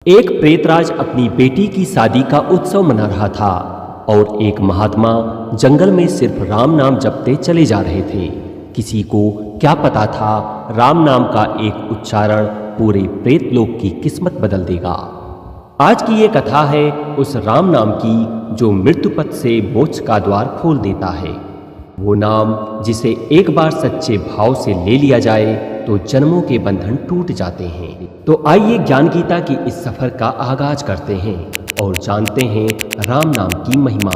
एक प्रेतराज अपनी बेटी की शादी का उत्सव मना रहा था और एक महात्मा जंगल में सिर्फ राम नाम जपते चले जा रहे थे। किसी को क्या पता था राम नाम का एक उच्चारण पूरे प्रेत लोक की किस्मत बदल देगा। आज की ये कथा है उस राम नाम की जो मृत्यु पथ से मोक्ष का द्वार खोल देता है। वो नाम जिसे एक बार सच्चे भाव से ले लिया जाए तो जन्मों के बंधन टूट जाते हैं। तो आइए ज्ञान गीता की इस सफर का आगाज करते हैं और जानते हैं राम नाम की महिमा।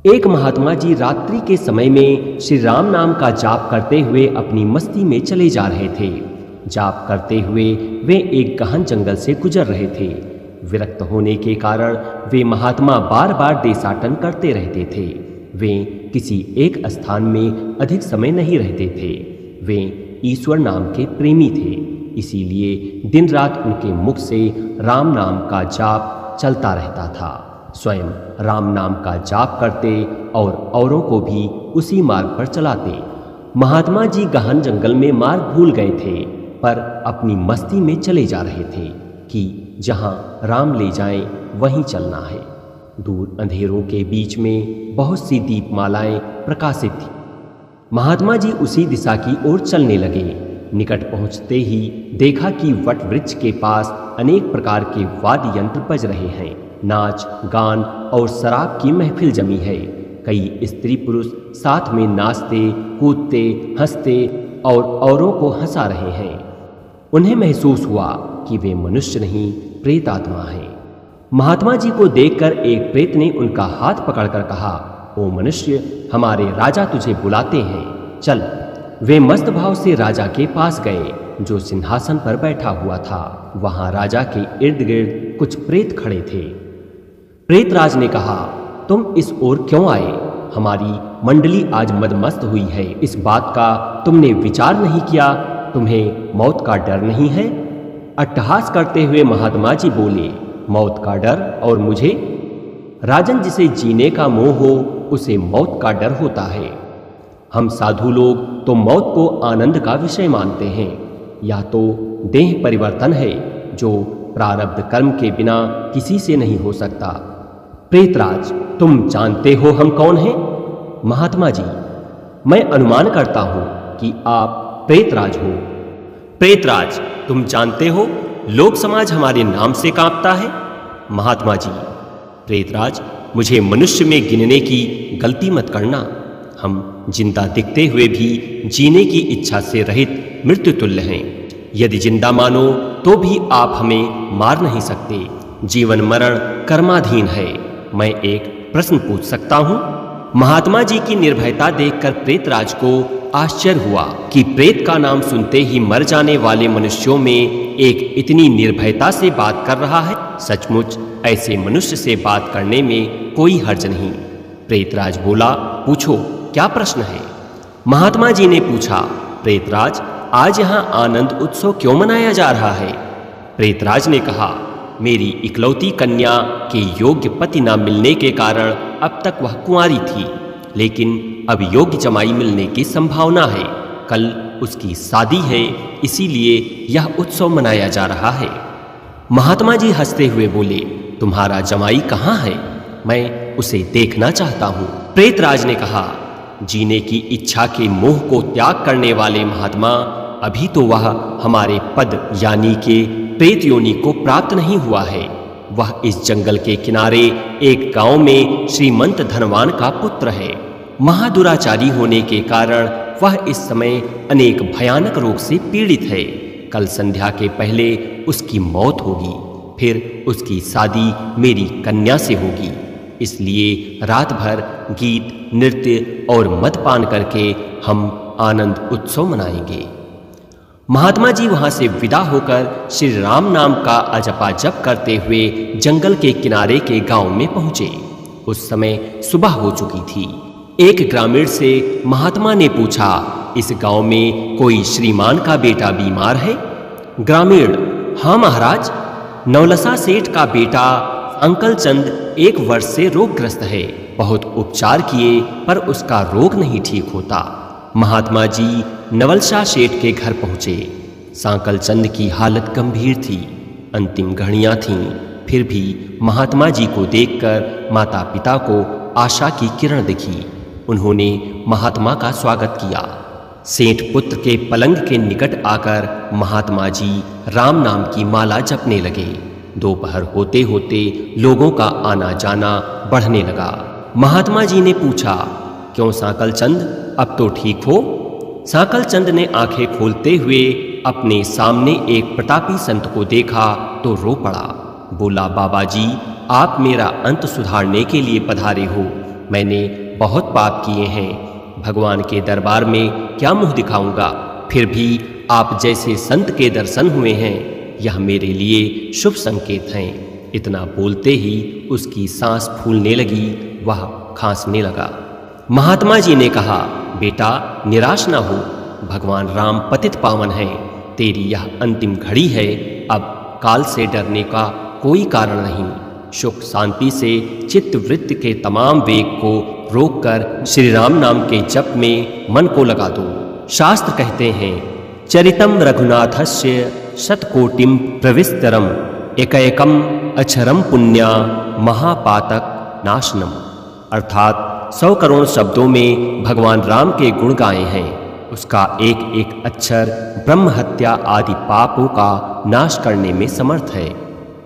एक महात्मा जी रात्रि के समय में श्री राम नाम का जाप करते हुए अपनी मस्ती में चले जा रहे थे। जाप करते हुए वे एक गहन जंगल से गुजर रहे थे। विरक्त होने के कारण वे महात्मा बार बार देशाटन करते रहते थे। वे किसी एक स्थान में अधिक समय नहीं रहते थे। वे ईश्वर नाम के प्रेमी थे, इसीलिए दिन रात उनके मुख से राम नाम का जाप चलता रहता था। स्वयं राम नाम का जाप करते और औरों को भी उसी मार्ग पर चलाते। महात्मा जी गहन जंगल में मार्ग भूल गए थे, पर अपनी मस्ती में चले जा रहे थे कि जहां राम ले जाएं वहीं चलना है। दूर अंधेरों के बीच में बहुत सी दीपमालाएं प्रकाशित थी। महात्मा जी उसी दिशा की ओर चलने लगे। निकट पहुंचते ही देखा कि वट वृक्ष के पास अनेक प्रकार के वाद्य यंत्र बज रहे हैं। नाच गान और शराब की महफिल जमी है। कई स्त्री पुरुष साथ में नाचते कूदते हंसते और औरों को हंसा रहे हैं। उन्हें महसूस हुआ कि वे मनुष्य नहीं प्रेत आत्मा हैं। महात्मा जी को देखकर एक प्रेत ने उनका हाथ पकड़कर कहा, ओ मनुष्य, हमारे राजा तुझे बुलाते हैं, चल। वे मस्त भाव से राजा के पास गए जो सिंहासन पर बैठा हुआ था। वहां राजा के इर्द गिर्द कुछ प्रेत खड़े थे। प्रेतराज ने कहा, तुम इस ओर क्यों आए? हमारी मंडली आज मदमस्त हुई है। इस बात का तुमने विचार नहीं किया? तुम्हें मौत का डर नहीं है? अट्टहास करते हुए महात्मा जी बोले, मौत का डर और मुझे? राजन, जिसे जीने का मोह हो उसे मौत का डर होता है। हम साधु लोग तो मौत को आनंद का विषय मानते हैं। या तो देह परिवर्तन है जो प्रारब्ध कर्म के बिना किसी से नहीं हो सकता। प्रेतराज, तुम जानते हो हम कौन हैं? महात्मा जी, मैं अनुमान करता हूं कि आप प्रेतराज हो। प्रेतराज, तुम जानते हो लोक समाज हमारे नाम से कांपता है। महात्मा जी, प्रेतराज, मुझे मनुष्य में गिनने की गलती मत करना। हम जिंदा दिखते हुए भी जीने की इच्छा से रहित मृत्यु तुल्य हैं। यदि जिंदा मानो तो भी आप हमें मार नहीं सकते। जीवन मरण कर्माधीन है। मैं एक प्रश्न पूछ सकता हूं? महात्मा जी की निर्भयता देखकर प्रेतराज को आश्चर्य हुआ कि प्रेत का नाम सुनते ही मर जाने वाले मनुष्यों में एक इतनी निर्भयता से बात कर रहा है। सचमुच ऐसे मनुष्य से बात करने में कोई हर्ज नहीं। प्रेतराज बोला, पूछो, क्या प्रश्न है? महात्मा जी ने पूछा, प्रेतराज, आज यहाँ आनंद उत्सव क्यों मनाया जा रहा है? प्रेतराज ने कहा, मेरी इकलौती कन्या के योग्य पति न मिलने के कारण अब तक वह कुंवारी थी, लेकिन अब योग्य जमाई मिलने की संभावना है। कल उसकी शादी है, इसीलिए यह उत्सव मनाया जा रहा है। महात्मा जी हंसते हुए बोले, तुम्हारा जमाई कहाँ है? मैं उसे देखना चाहता हूँ। प्रेतराज ने कहा, जीने की इच्छा के मोह को त्याग करने वाले महात्मा, अभी तो वह हमारे पद यानी के प्रेत योनि को प्राप्त नहीं हुआ है। वह इस जंगल के किनारे एक गांव में श्रीमंत धनवान का पुत्र है। महादुराचारी होने के कारण वह इस समय अनेक भयानक रोग से पीड़ित है। कल संध्या के पहले उसकी मौत होगी, फिर उसकी शादी मेरी कन्या से होगी। इसलिए रात भर गीत नृत्य और मदपान करके हम आनंद उत्सव मनाएंगे। महात्मा जी वहां से विदा होकर श्री राम नाम का अजपा जप करते हुए जंगल के किनारे के गांव में पहुंचे। उस समय सुबह हो चुकी थी। एक ग्रामीण से महात्मा ने पूछा, इस गांव में कोई श्रीमान का बेटा बीमार है? ग्रामीण, हाँ महाराज, नवलसा सेठ का बेटा अंकल चंद 1 वर्ष से रोगग्रस्त है। बहुत उपचार किए पर उसका रोग नहीं ठीक होता। महात्मा जी नवलशाह सेठ के घर पहुंचे। सांकल चंद की हालत गंभीर थी। अंतिम घड़ियां थीं। फिर भी महात्मा जी को देखकर माता पिता को आशा की किरण दिखी। उन्होंने महात्मा का स्वागत किया। सेठ पुत्र के पलंग के निकट आकर महात्मा जी राम नाम की माला जपने लगे। दोपहर होते होते लोगों का आना जाना बढ़ने लगा। महात्मा जी ने पूछा, क्यों सांकल चंद, अब तो ठीक हो? सांकल चंद ने आंखें खोलते हुए अपने सामने एक प्रतापी संत को देखा तो रो पड़ा। बोला, बाबा जी, आप मेरा अंत सुधारने के लिए पधारे हो। मैंने बहुत पाप किए हैं, भगवान के दरबार में क्या मुंह दिखाऊंगा। फिर भी आप जैसे संत के दर्शन हुए हैं, यह मेरे लिए शुभ संकेत हैं। इतना बोलते ही उसकी सांस फूलने लगी, वह खांसने लगा। महात्मा जी ने कहा, बेटा निराश न हो, भगवान राम पतित पावन हैं। तेरी यह अंतिम घड़ी है, अब काल से डरने का कोई कारण नहीं। सुख शांति से चित्त वृत्ति के तमाम वेग को रोककर श्री राम नाम के जप में मन को लगा दो। शास्त्र कहते हैं, चरितम रघुनाथस्य शतकोटिम प्रविस्तरम एकैकम अक्षरम पुण्या महापातक नाशनम। अर्थात 100 करोड़ शब्दों में भगवान राम के गुण गाए हैं। उसका एक एक अक्षर ब्रह्म हत्या आदि पापों का नाश करने में समर्थ है।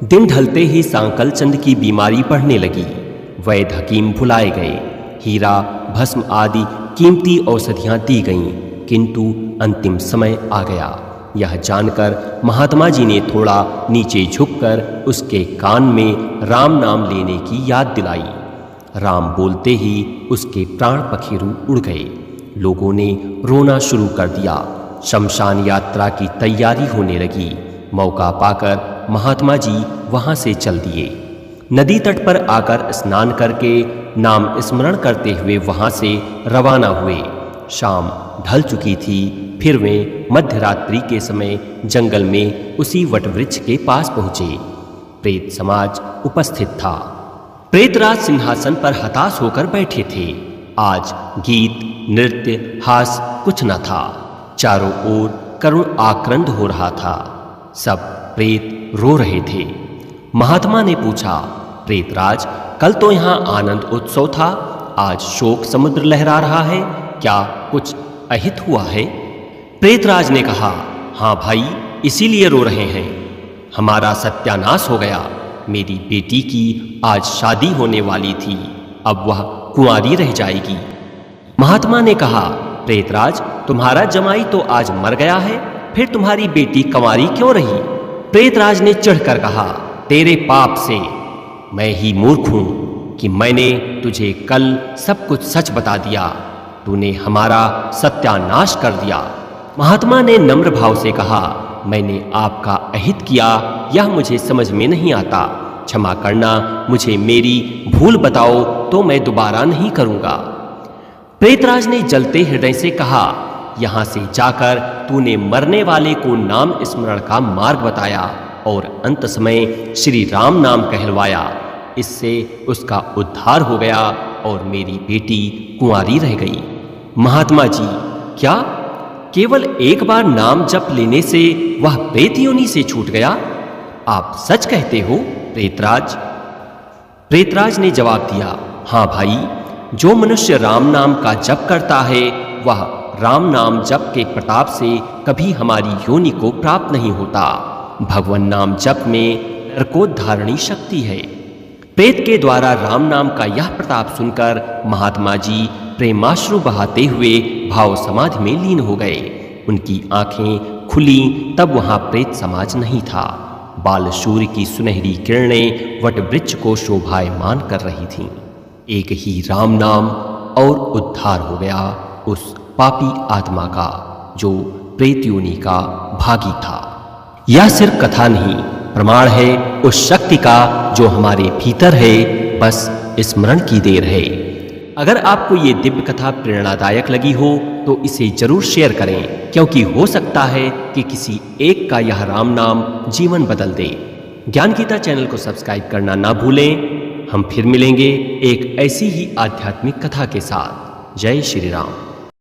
दिन ढलते ही सांकल चंद की बीमारी बढ़ने लगी। वैद्य हकीम बुलाए गए, हीरा भस्म आदि कीमती औषधियां दी गईं, किंतु अंतिम समय आ गया। यह जानकर महात्मा जी ने थोड़ा नीचे झुककर उसके कान में राम नाम लेने की याद दिलाई। राम बोलते ही उसके प्राण पखेरु उड़ गए। लोगों ने रोना शुरू कर दिया। शमशान यात्रा की तैयारी होने लगी। मौका पाकर महात्मा जी वहां से चल दिए। नदी तट पर आकर स्नान करके नाम स्मरण करते हुए वहां से रवाना हुए। शाम ढल चुकी थी। फिर वे मध्य रात्रि के समय जंगल में उसी वटवृक्ष के पास पहुंचे। प्रेत समाज उपस्थित था। प्रेतराज सिंहासन पर हताश होकर बैठे थे। आज गीत नृत्य हास्य कुछ न था। चारों ओर करुण आक्रंद हो रहा था। सब प्रेत रो रहे थे। महात्मा ने पूछा, प्रेतराज, कल तो यहाँ आनंद उत्सव था, आज शोक समुद्र लहरा रहा है, क्या कुछ अहित हुआ है? प्रेतराज ने कहा, हाँ भाई, इसीलिए रो रहे हैं। हमारा सत्यानाश हो गया। मेरी बेटी की आज शादी होने वाली थी, अब वह कुंवारी रह जाएगी। महात्मा ने कहा, प्रेतराज, तुम्हारा जमाई तो आज मर गया है, फिर तुम्हारी बेटी कंवारी क्यों रही? प्रेतराज ने चढ़कर कहा, तेरे पाप से। मैं ही मूर्ख हूं कि मैंने तुझे कल सब कुछ सच बता दिया। तूने हमारा सत्यानाश कर दिया। महात्मा ने नम्र भाव से कहा, मैंने आपका अहित किया, यह मुझे समझ में नहीं आता। क्षमा करना, मुझे मेरी भूल बताओ तो मैं दोबारा नहीं करूंगा। प्रेतराज ने जलते हृदय से कहा, यहां से जाकर तूने मरने वाले को नाम स्मरण का मार्ग बताया और अंत समय श्री राम नाम कहलवाया। इससे उसका उद्धार हो गया और मेरी बेटी कुंवारी रह गई। महात्मा जी, क्या केवल एक बार नाम जप लेने से वह प्रेत योनि से छूट गया? आप सच कहते हो प्रेतराज? प्रेतराज ने जवाब दिया, हाँ भाई, जो मनुष्य राम नाम का जप करता है वह राम नाम जप के प्रताप से कभी हमारी योनि को प्राप्त नहीं होता। भगवान नाम जप में नरकोद्धारणी शक्ति है। प्रेत के द्वारा राम नाम का यह प्रताप सुनकर महात्मा जी प्रेमाश्रु बहाते हुए भाव समाधि में लीन हो गए। उनकी आंखें खुली तब वहां प्रेत समाज नहीं था। बाल सूर्य की सुनहरी किरणें वट वृक्ष को शोभायमान कर रही थीं। एक ही राम नाम और उद्धार हो गया उस पापी आत्मा का जो प्रेत योनि का भागी था। यह सिर्फ कथा नहीं, प्रमाण है उस शक्ति का जो हमारे भीतर है, बस स्मरण की देर है। अगर आपको ये दिव्य कथा प्रेरणादायक लगी हो तो इसे जरूर शेयर करें, क्योंकि हो सकता है कि किसी एक का यह राम नाम जीवन बदल दे। ज्ञान गीता चैनल को सब्सक्राइब करना ना भूलें। हम फिर मिलेंगे एक ऐसी ही आध्यात्मिक कथा के साथ। जय श्री राम।